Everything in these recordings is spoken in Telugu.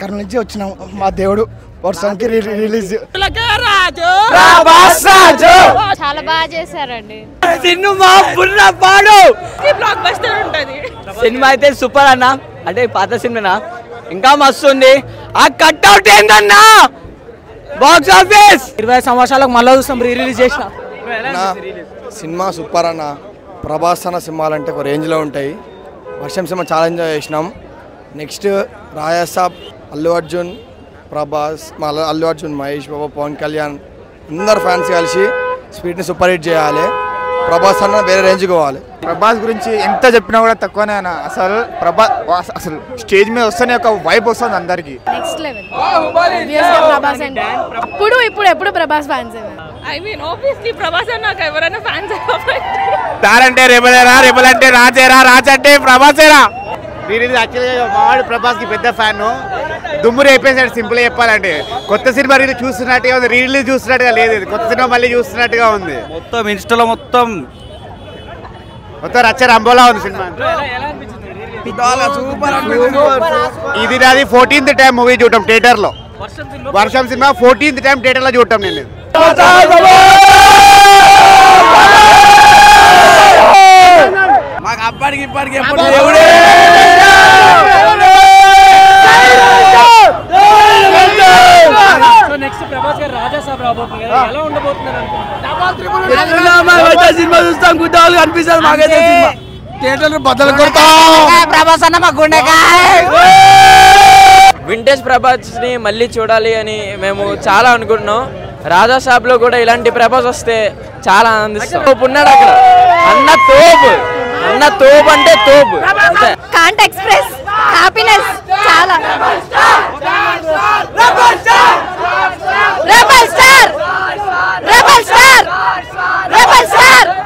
అక్కడ నుంచి వచ్చినాం మా దేవుడు వర్షంకి రిలీజ్ చాలా బాగా చేశారండి సినిమా సినిమా అయితే సూపర్ అన్న అంటే పాత సినిమా ఇంకా మస్తు ఉంది ఆ కట్అవుట్ ఏందన్నా బాక్స్ ఆఫీస్ 20 సంవత్సరాలకు మళ్ళీ చూస్తాం రిలీజ్ చేసిన సినిమా సూపర్ అన్న ప్రభాస్ అన్న సినిమాలు అంటే ఒక రేంజ్లో ఉంటాయి వర్షం సినిమా చాలా ఎంజాయ్ చేసినాం నెక్స్ట్ రాయాసాబ్ అల్లు అర్జున్ ప్రభాస్ అల్లు అర్జున్ మహేష్ బాబు పవన్ కళ్యాణ్ అందరు ఫ్యాన్స్ కలిసి స్పీడ్ని సూపర్ హిట్ చేయాలి ప్రభాస్ అన్న వేరే రేంజ్ పోవాలి ప్రభాస్ గురించి ఎంత చెప్పినా కూడా తక్కువనే అన్న అసలు ప్రభాస్ అసలు స్టేజ్ మీద వస్తేనే ఒక వైబ్ వస్తుంది అందరికి నెక్స్ట్ లెవెల్ ప్రభాస్ అంటే ఎప్పుడు Prabhas fans I mean obviously Prabhas నాకు ఎవరైనా ఫ్యాన్స్ స్టార్ అంటే రెబలేరా రెబల్ అంటే రాజేరా రాజ్ అంటే ప్రభాసేరా దీని యాక్చువల్గా మావాడు ప్రభాస్ కి పెద్ద ఫ్యాన్ దుమ్మురు అయిపోయింది సింపుల్ చెప్పాలంటే కొత్త సినిమా రిలీజ్ చూస్తున్నట్టుగా ఉంది రిలీజ్ చూస్తున్నట్టుగా లేదు కొత్త సినిమా మళ్ళీ చూస్తున్నట్టుగా ఉంది మొత్తం ఇన్స్టాలో మొత్తం రచ్చ రంబోలా ఉంది సినిమా ఇది నాది 14th టైం మూవీ చూడటం థియేటర్ లో వర్షం సినిమా 14th టైం థియేటర్ లో చూడటం నేను మాకు అప్పటికి ఇప్పటికి నెక్స్ట్ ప్రభాస్ గారు రాజాసాబ్ రాబోతుంది ఎలా ఉండబోతున్నారు సినిమా చూస్తాం గుడ్డలు కనిపిస్తారు మాకైతే థియేటర్ బద్దలు కొడతాం ప్రభాస్ అన్న మా గుండెకాయ వింటేజ్ ప్రభాస్ ని మళ్ళీ చూడాలి అని మేము చాలా అనుకుంటున్నాం రాజాసాబ్ లో కూడా ఇలాంటి ప్రభాస్ వస్తే చాలా ఆనందిస్తాం ఉన్నాడు అక్కడ అన్న తోపు అంటే తోపు కాంట్ ఎక్స్ప్రెస్ హ్యాపీనెస్ చాలా rebel star rebel star rebel star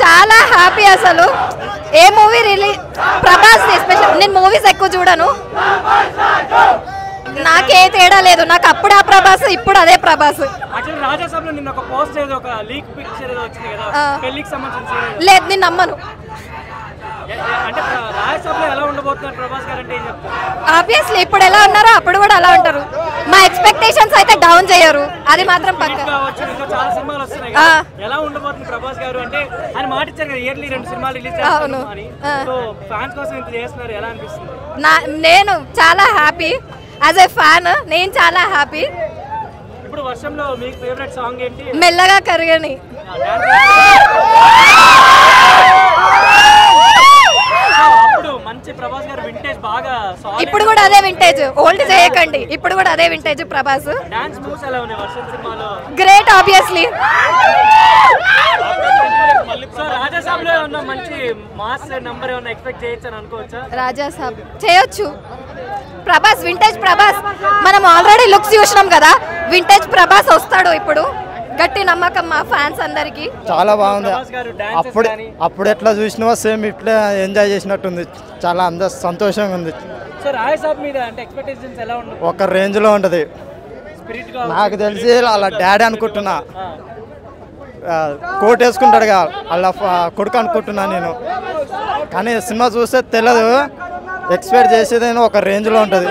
చాలా హ్యాపీ అసలు ఏ మూవీ రిలీజ్ ప్రభాస్ ఎస్పెషల్ నేను మూవీస్ ఎక్కువ చూడను నాకే తేడా లేదు నాకు అప్పుడు ఆ ప్రభాస్ ఇప్పుడు అదే ప్రభాస్ లేదు నేను నమ్మను ఆబ్వియస్లీ ఇప్పుడు ఎలా ఉన్నారో అప్పుడు కూడా అలా ఉంటారు మా ఎక్స్పెక్టేషన్స్ అయితే డౌన్ చేయరు అది మాత్రం పక్క నేను చాలా హ్యాపీ యాజ్ ఎ ఫ్యాన్ నేను చాలా హ్యాపీ మెల్లగా కరగని ఇప్పుడు కూడా అదే వింటేజ్ ఓల్డ్ చేయకండి ఇప్పుడు కూడా అదే vintage Prabhas great obviously Rajasaab చేయొచ్చు ప్రభాస్ వింటేజ్ ప్రభాస్ మనం ఆల్రెడీ లుక్స్ చూసినాం కదా వింటేజ్ ప్రభాస్ వస్తాడు ఇప్పుడు గట్టి నమ్మకం మా ఫ్యాన్స్ అందరికి చాలా బాగుంది అప్పుడు ఎట్లా చూసినా సేమ్ ఇట్లా ఎంజాయ్ చేసినట్టుంది చాలా సంతోషంగా ఉంది ఒక రేంజ్ లో ఉంటది నాకు తెలిసి అలా డాడీ అనుకుంటున్నా కోట్ వేసుకుంటాడు అలా కొడుకు అనుకుంటున్నా నేను కానీ సినిమా చూస్తే తెలియదు ఎక్స్పెక్ట్ చేసేది ఒక రేంజ్ లో ఉంటది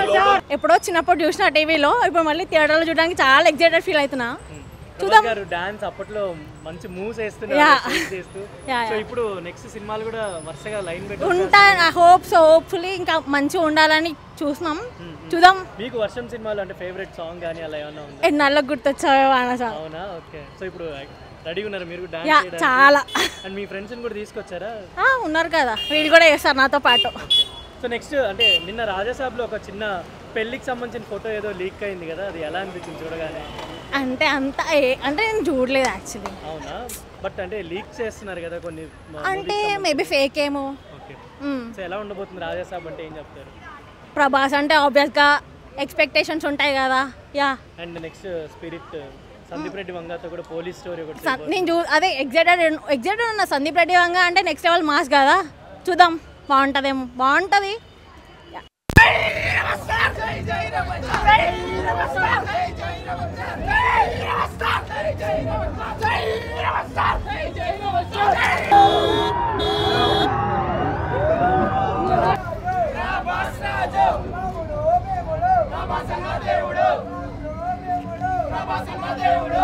ఎప్పుడో చిన్నప్పుడు చూసిన టీవీలో ఇప్పుడు మళ్ళీ థియేటర్ లో చూడడానికి చాలా ఎక్సైటెడ్ ఫీల్ అవుతున్నా చూద్దాం డాన్స్ అప్పట్లో మంచి మూవ్స్ చేస్తున్నారు ఇప్పుడు నెక్స్ట్ సినిమాలు కూడా వరుసగా లైన్ పెట్టి ఉంటా హోప్ఫుల్లీ ఇంకా మంచిగా ఉండాలని చూస్తున్నాం చూద్దాం మీకు వర్షం సినిమాలో అంటే ఫేవరెట్ సాంగ్ గానీ అలా ఏమైనా ఉందా నల్లకి గుర్తొచ్చావే అవునా ఓకే సో ఇప్పుడు రెడీ ఉన్నారు మీరు డాన్స్ చాలా అండ్ మీ ఫ్రెండ్స్ కూడా తీసుకొచ్చారా ఉన్నారు కదా వీళ్ళు కూడా చేస్తారు నాతో పాటు సో నెక్స్ట్ అంటే నిన్న రాజాసాబ్లో ఒక చిన్న పెళ్లికి సంబంధించిన ఫోటో ఏదో లీక్ అయింది కదా అది ఎలా అనిపించింది చూడగానే అంటే అంటే నేను చూడలేదు యాక్చువల్లీ అవునా బట్ అంటే లీక్ చేస్తున్నారు కదా కొన్ని అంటే మేబీ ఫేక్ ఏమో ఓకే సో ఎలా ఉండబోతుంది రాజాసాబ్ అంటే ఏం చెప్తారు ప్రభాస్ అంటే ఆబ్వియస్గా ఎక్స్పెక్టేషన్స్ ఉంటాయి కదా yeah and next spirit Sandeep Reddy వంగతో కూడా పోలీస్ స్టోరీ ఒకటి నేను అదే ఎగ్జైటెడ్ ఉన్న సందీప్ రెడ్డి వంగ అంటే నెక్స్ట్ లెవెల్ మాస్ కదా చూద్దాం బాగుంటుందేమో బాగుంటుంది Jai దేవుడు